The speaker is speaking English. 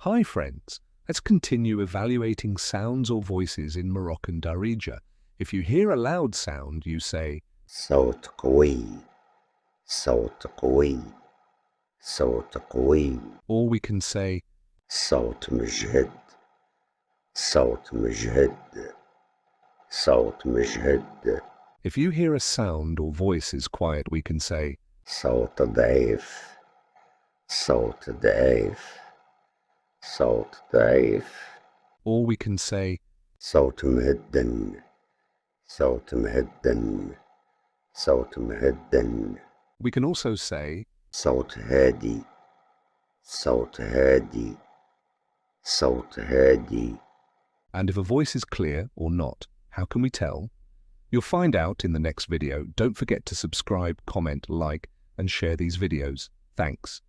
Hi friends, let's continue evaluating sounds or voices in Moroccan Darija. If you hear a loud sound, you say صوت قوي صوت قوي صوت قوي or we can say صوت مجهد صوت مجهد صوت مجهد if you hear a sound or voice is quiet, we can say صوت ضعيف صوت ضعيف صوت ضعيف or we can say صوت مهدن صوت مهدن صوت مهدن we can also say صوت هادي صوت هادي صوت هادي. and if a voice is clear or not, how can we tell? You'll find out in the next video. Don't forget to subscribe, comment, like, and share these videos. Thanks.